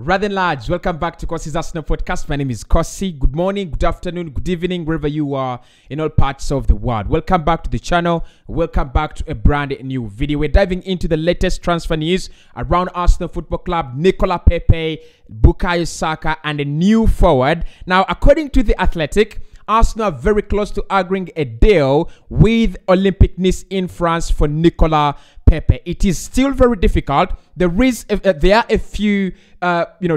Rather lads, welcome back to Cossy's Arsenal podcast. My name is Cossy. Good morning, good afternoon, good evening, wherever you are in all parts of the world. Welcome back to the channel. Welcome back to a brand new video. We're diving into the latest transfer news around Arsenal Football Club, Nicola Pepe, Bukayo Saka, and a new forward. Now, according to The Athletic, Arsenal are very close to agreeing a deal with Olympique Nice in France for Nicola Pepe. It is still very difficult. There are a few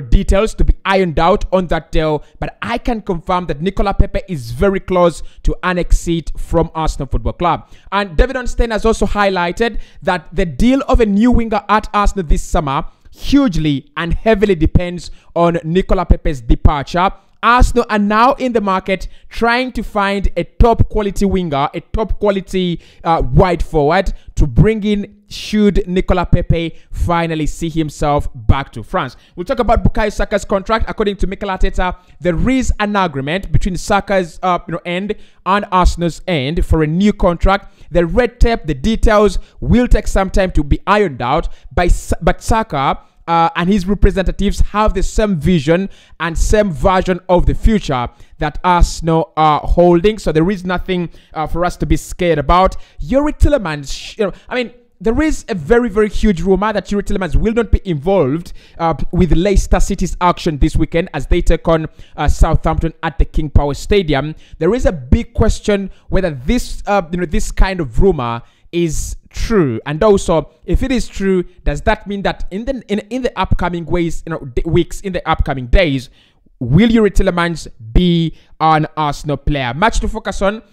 details to be ironed out on that deal, but I can confirm that Nicola Pepe is very close to an exit from Arsenal Football Club. And David Ornstein has also highlighted that the deal of a new winger at Arsenal this summer hugely and heavily depends on Nicola Pepe's departure. Arsenal are now in the market trying to find a top quality winger, a top quality wide forward to bring in should Nicola Pepe finally see himself back to France. We'll talk about Bukayo Saka's contract. According to Mikel Arteta, there is an agreement between Saka's end and Arsenal's end for a new contract. The red tape, the details will take some time to be ironed out, but Saka and his representatives have the same vision and same version of the future that Arsenal are holding. So there is nothing for us to be scared about. Yuri Tielemans, there is a very, very huge rumor that Yuri Tielemans will not be involved with Leicester City's action this weekend as they take on Southampton at the King Power Stadium. There is a big question whether this kind of rumor is true, and also if it is true, does that mean that in the upcoming weeks, in the upcoming days, will Yuri Tielemans be an Arsenal player? Much to focus on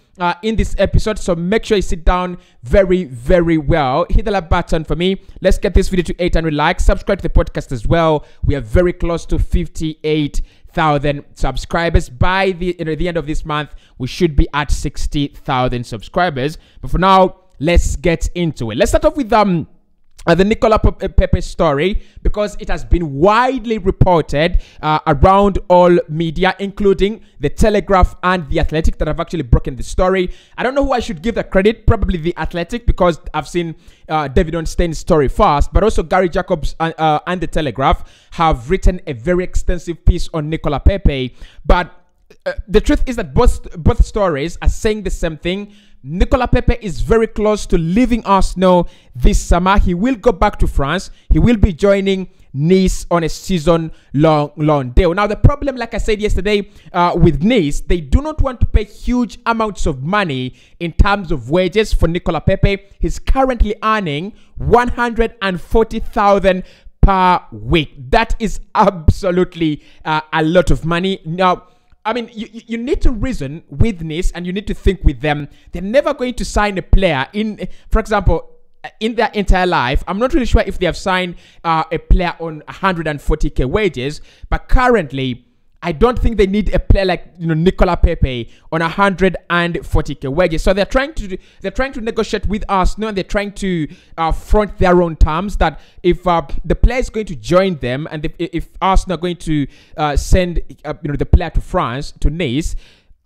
in this episode, so make sure you sit down very, very well. Hit the like button for me. Let's get this video to 800 likes. Subscribe to the podcast as well. We are very close to 58,000 subscribers. By the end of this month, we should be at 60,000 subscribers. But for now, let's get into it. Let's start off with the Nicola Pepe story, because it has been widely reported around all media, including The Telegraph and The Athletic, that have actually broken the story. I don't know who I should give the credit, probably The Athletic, because I've seen David Ornstein's story first, but also Gary Jacobs and The Telegraph have written a very extensive piece on Nicola Pepe. But the truth is that both stories are saying the same thing. Nicola Pepe is very close to leaving Arsenal this summer. He will go back to France. He will be joining Nice on a season-long deal. Now, the problem, like I said yesterday, with Nice, they do not want to pay huge amounts of money in terms of wages for Nicola Pepe. He's currently earning 140,000 per week. That is absolutely a lot of money. Now, you need to reason with Nice, and you need to think with them. They're never going to sign a player for example, in their entire life. I'm not really sure if they have signed a player on 140k wages, but currently, I don't think they need a player like Nicola Pepe on 140k wages. So they're trying to negotiate with Arsenal, and they're trying to front their own terms that if the player is going to join them, and if Arsenal are going to send the player to France, to Nice,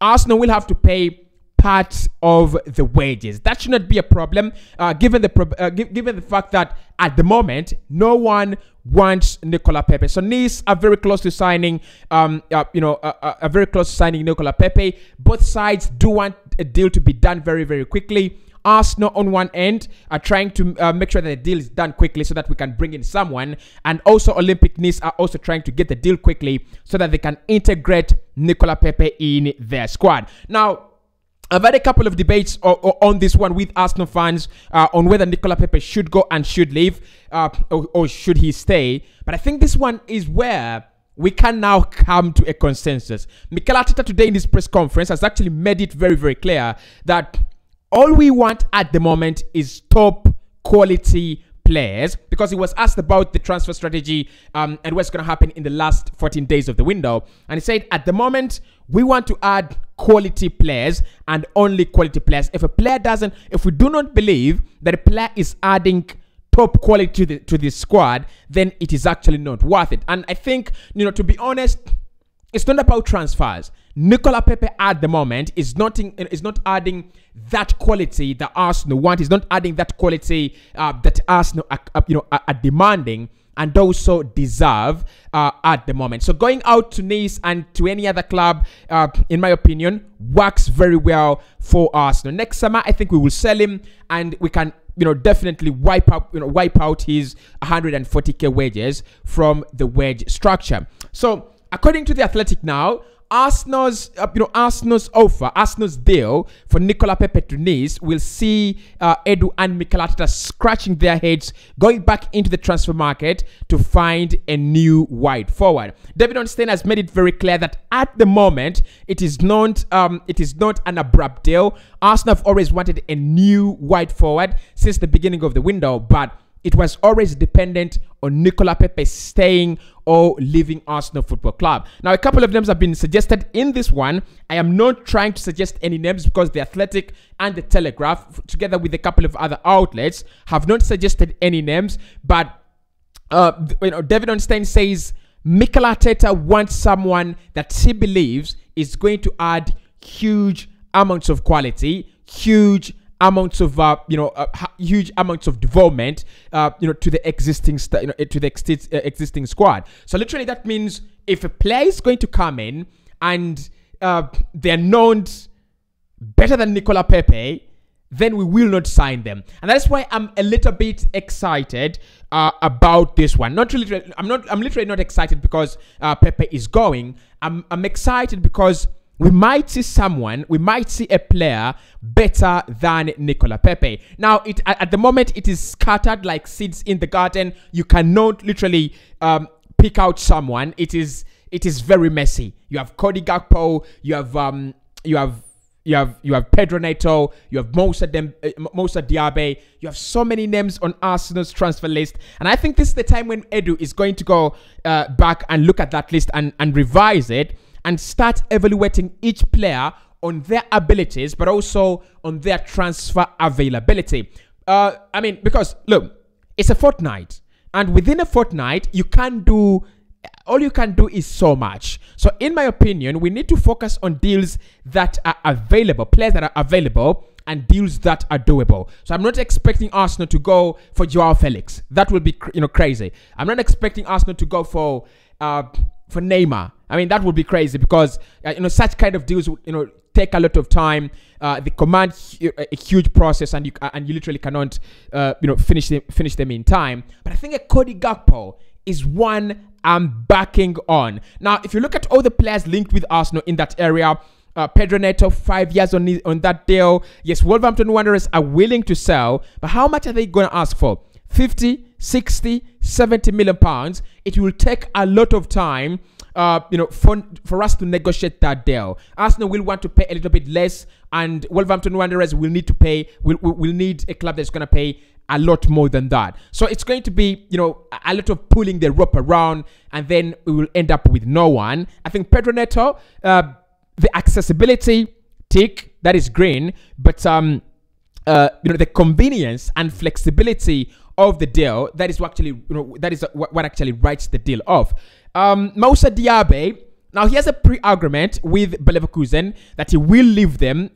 Arsenal will have to pay part of the wages. That should not be a problem, given the fact that at the moment no one wants Nicola Pepe. So Nice are very close to signing, Nicola Pepe. Both sides do want a deal to be done very, very quickly. Arsenal on one end are trying to make sure that the deal is done quickly so that we can bring in someone, and also Olympique Nice are also trying to get the deal quickly so that they can integrate Nicola Pepe in their squad. Now, I've had a couple of debates on this one with Arsenal fans on whether Nicola Pepe should go and should leave or should he stay. But I think this one is where we can now come to a consensus. Mikel Arteta today in his press conference has actually made it very, very clear that all we want at the moment is top quality players, because he was asked about the transfer strategy and what's going to happen in the last 14 days of the window. And he said, at the moment, we want to add quality players and only quality players. If we do not believe that a player is adding top quality to the squad, then it is actually not worth it. And I think, to be honest, it's not about transfers. Nicola Pepe at the moment is not adding that quality that Arsenal want. He's not adding that quality that Arsenal are demanding. and also deserve at the moment. So going out to Nice and to any other club, in my opinion, works very well for Arsenal. Next summer, I think we will sell him, and we can, definitely wipe out his 140k wages from the wage structure. So according to the Athletic now, Arsenal's offer, Arsenal's deal for Nicola Pepe to Nice will see Edu and Mikel Arteta scratching their heads, going back into the transfer market to find a new wide forward. David Ornstein has made it very clear that at the moment it is not an abrupt deal. Arsenal have always wanted a new wide forward since the beginning of the window, but it was always dependent on Nicola Pepe staying or leaving Arsenal Football Club. Now, a couple of names have been suggested in this one. I am not trying to suggest any names because the Athletic and the Telegraph, together with a couple of other outlets, have not suggested any names. But David Ornstein says Mikel Arteta wants someone that he believes is going to add huge amounts of quality, huge amounts of huge amounts of development to the existing existing squad. So literally that means if a player is going to come in and they're known better than Nicola Pepe, then we will not sign them. And that's why I'm a little bit excited about this one. I'm literally not excited because Pepe is going. I'm excited because we might see a player better than Nicola Pepe. Now, at the moment, it is scattered like seeds in the garden. You cannot literally pick out someone. It is very messy. You have Cody Gakpo, you have Pedro Neto, you have Moussa Diaby. You have so many names on Arsenal's transfer list, and I think this is the time when Edu is going to go back and look at that list and revise it, and start evaluating each player on their abilities, but also on their transfer availability. Because look, it's a fortnight, and within a fortnight, all you can do is so much. So in my opinion, we need to focus on deals that are available, players that are available, and deals that are doable. So I'm not expecting Arsenal to go for Joao Felix. That will be crazy. I'm not expecting Arsenal to go for Neymar. I mean, that would be crazy because such kind of deals would take a lot of time. They command a huge process, and you literally cannot finish them in time. But I think a Cody Gakpo is one I'm backing on. Now, if you look at all the players linked with Arsenal in that area, Pedro Neto, 5 years on that deal. Yes, Wolverhampton Wanderers are willing to sell, but how much are they going to ask for? 50, 60, 70 million pounds. It will take a lot of time for us to negotiate that deal. Arsenal will want to pay a little bit less, and Wolverhampton Wanderers will need to pay. Will need a club that's going to pay a lot more than that. So it's going to be a lot of pulling the rope around, and then we will end up with no one. I think Pedro Neto, the accessibility tick, that is green, but the convenience and flexibility of the deal, that is what actually writes the deal off. Moussa Diaby, now he has a pre-agreement with Bayer Leverkusen that he will leave them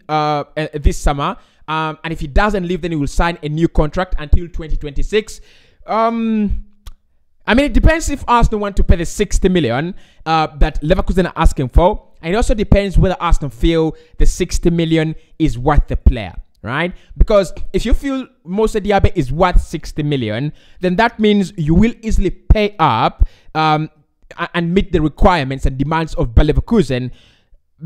this summer, and if he doesn't leave, then he will sign a new contract until 2026. It depends if Arsenal want to pay the 60 million that Leverkusen are asking for, and it also depends whether Arsenal feel the 60 million is worth the player. Right? Because if you feel Moussa Diaby is worth 60 million, then that means you will easily pay up and meet the requirements and demands of Bayer Leverkusen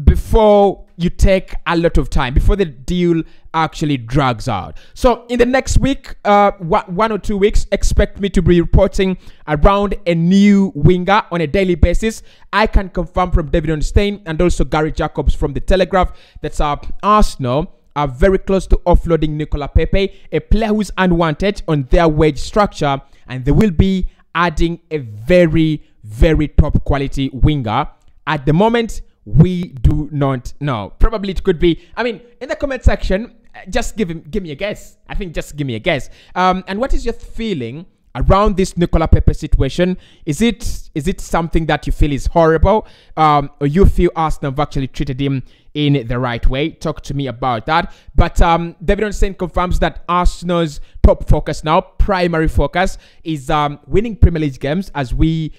before you take a lot of time, before the deal actually drags out. So in the next week, 1 or 2 weeks, expect me to be reporting around a new winger on a daily basis. I can confirm from David Ornstein and also Gary Jacobs from the Telegraph that Arsenal are very close to offloading Nicola Pepe, a player who is unwanted on their wage structure, and they will be adding a very, very top quality winger. At the moment, we do not know. Probably it could be, in the comment section, just give me a guess. I think just give me a guess. And what is your feeling around this Nicola Pepe situation? Is it something that you feel is horrible, or you feel Arsenal have actually treated him in the right way? Talk to me about that. But David Onsen confirms that Arsenal's top focus now, primary focus, is winning Premier League games as we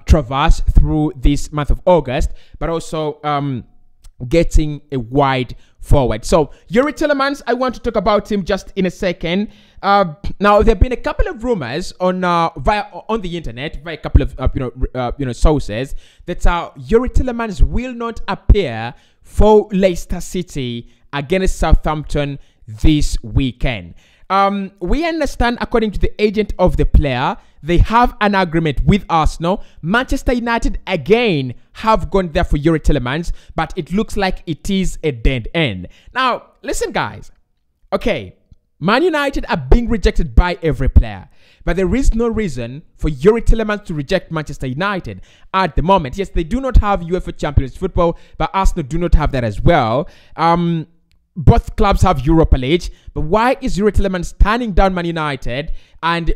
traverse through this month of August, but also getting a wide forward. So Yuri Tillemans, I want to talk about him just in a second. Now there have been a couple of rumors on the internet via a couple of sources that Yuri Tillemans will not appear for Leicester City against Southampton this weekend. We understand, according to the agent of the player, they have an agreement with Arsenal. Manchester United again have gone there for Yuri Tillemans, but it looks like it is a dead end. Now, listen, guys. Okay, Man United are being rejected by every player, but there is no reason for Yuri Tillemans to reject Manchester United at the moment. Yes, they do not have UEFA Champions football, but Arsenal do not have that as well. Both clubs have Europa League, but why is Yuri Tillemans turning down Man United and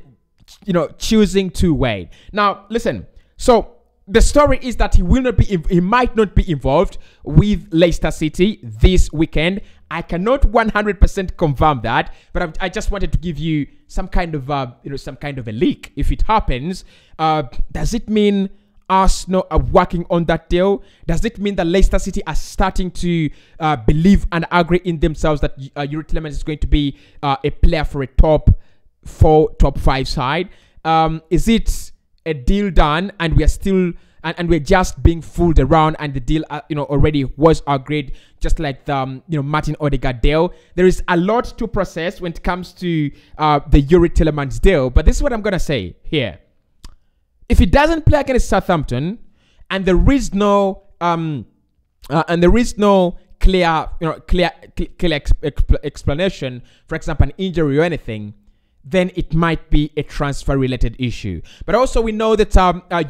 choosing to wait? Now, listen. So the story is that he might not be involved with Leicester City this weekend. I cannot 100% confirm that, but I just wanted to give you some kind of a leak. If it happens, does it mean Arsenal are working on that deal? Does it mean that Leicester City are starting to believe and agree in themselves that Yuri Tillemans is going to be a player for a top 4, top 5 side? Is it a deal done and we are still and we're just being fooled around, and the deal already was agreed, just like the Martin Odegaard deal? There is a lot to process when it comes to the Yuri Tillemans deal, but this is what I'm gonna say here. If he doesn't play against Southampton, and there is no clear explanation, for example, an injury or anything, then it might be a transfer-related issue. But also we know that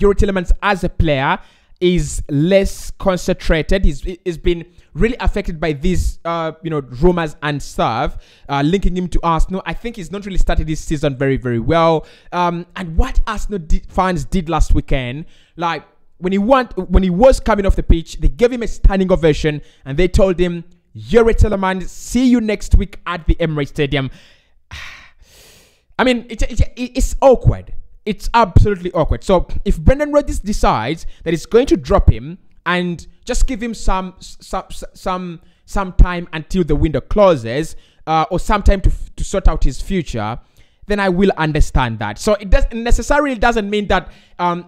Yuri Tillemans as a player is less concentrated. He's been really affected by these rumors and stuff linking him to Arsenal. I think he's not really started this season very, very well. And what Arsenal fans did last weekend, like when he was coming off the pitch, they gave him a standing ovation and they told him, Yuri Tillemans, see you next week at the Emirates Stadium. I mean, it's awkward. It's absolutely awkward. So if Brendan Rodgers decides that he's going to drop him and just give him some time until the window closes, or some time to sort out his future, then I will understand that. So it doesn't mean that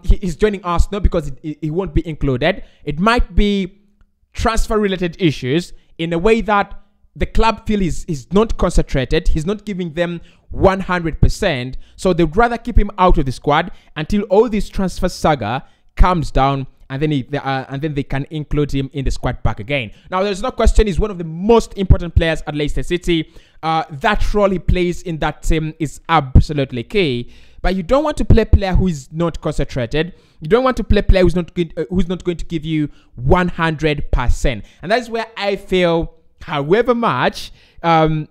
he's joining Arsenal because he won't be included. It might be transfer-related issues in a way that the club feel he's not concentrated. He's not giving them 100%. So they'd rather keep him out of the squad until all this transfer saga calms down, and then they can include him in the squad back again. Now, there's no question he's one of the most important players at Leicester City. That role he plays in that team is absolutely key. But you don't want to play a player who is not concentrated. You don't want to play a player who's not going to give you 100%. And that is where I feel, however much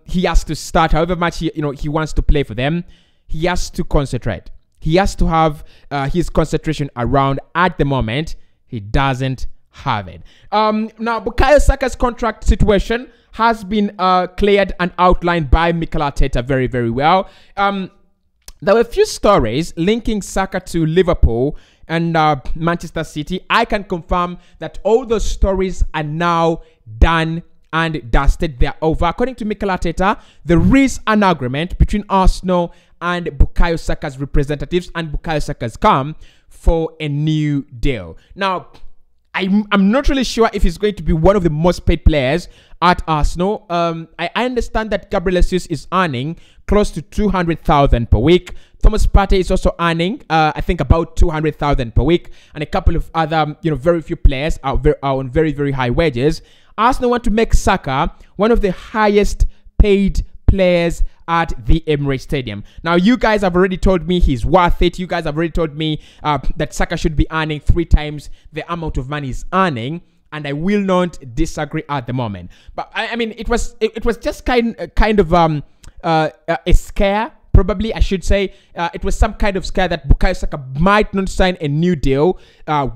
he has to start, however much he wants to play for them, he has to concentrate. He has to have his concentration around. At the moment, he doesn't have it. Now, Bukayo Saka's contract situation has been cleared and outlined by Mikel Arteta very, very well. There were a few stories linking Saka to Liverpool and Manchester City. I can confirm that all those stories are now done and dusted. They're over. According to Mikel Arteta, there is an agreement between Arsenal and Bukayo Saka's representatives, and Bukayo Saka's come for a new deal. Now, I'm not really sure if he's going to be one of the most paid players at Arsenal. I understand that Gabriel Jesus is earning close to 200,000 per week. Thomas Partey is also earning, I think, about 200,000 per week, and a couple of other, very few players are on very, very high wages. Arsenal want to make Saka one of the highest paid players at the Emirates Stadium. Now, you guys have already told me he's worth it. You guys have already told me that Saka should be earning 3 times the amount of money he's earning, and I will not disagree at the moment. But I mean, it was just kind of a scare. Probably, I should say, it was some kind of scare that Bukayo Saka might not sign a new deal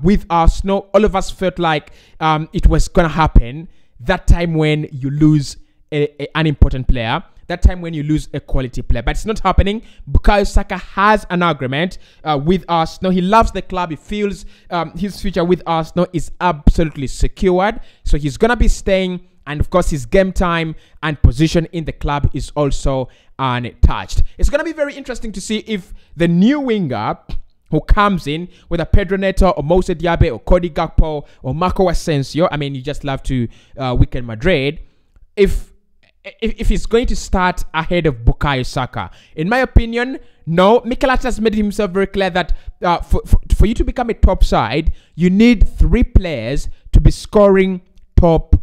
with Arsenal. All of us felt like it was going to happen. that time when you lose an important player, that time when you lose a quality player. But it's not happening. Bukayo Saka has an agreement with Arsenal. He loves the club. He feels his future with Arsenal is absolutely secured. So he's going to be staying. And of course, his game time and position in the club is also untouched. It's going to be very interesting to see if the new winger who comes in, whether Pedro Neto or Mose Diabe or Cody Gakpo or Marco Asensio, I mean, you just love to weaken Madrid, if he's going to start ahead of Bukayo Saka. In my opinion, no. Mikel Arteta has made himself very clear that for you to become a top side, you need 3 players to be scoring top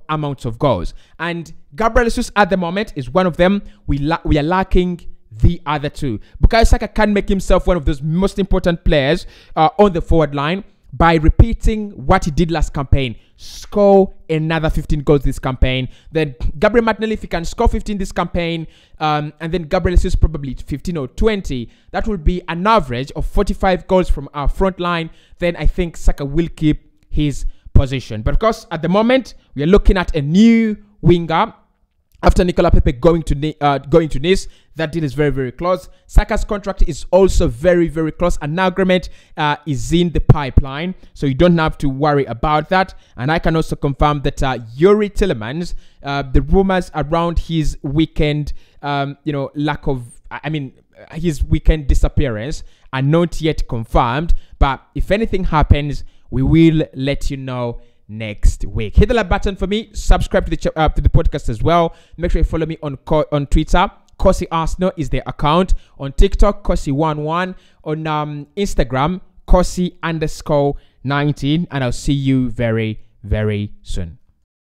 amounts of goals. And Gabriel Jesus at the moment is one of them. We are lacking the other 2. Bukayo Saka can make himself one of those most important players on the forward line by repeating what he did last campaign. Score another 15 goals this campaign. Then Gabriel Martinelli, if he can score 15 this campaign, and then Gabriel Jesus probably 15 or 20, that will be an average of 45 goals from our front line. Then I think Saka will keep his position. But of course, at the moment, we are looking at a new winger. After Nicolas Pepe going to Nice, that deal is very, very close. Saka's contract is also very, very close. An agreement is in the pipeline, so you don't have to worry about that. And I can also confirm that Yuri Tillemans, the rumors around his weekend, his weekend disappearance are not yet confirmed. But if anything happens, we will let you know next week. Hit the like button for me. Subscribe to the podcast as well. Make sure you follow me on Twitter. Cossy Arsenal is the account. On TikTok, Cossy11. On Instagram, Cossy_19. And I'll see you very, very soon.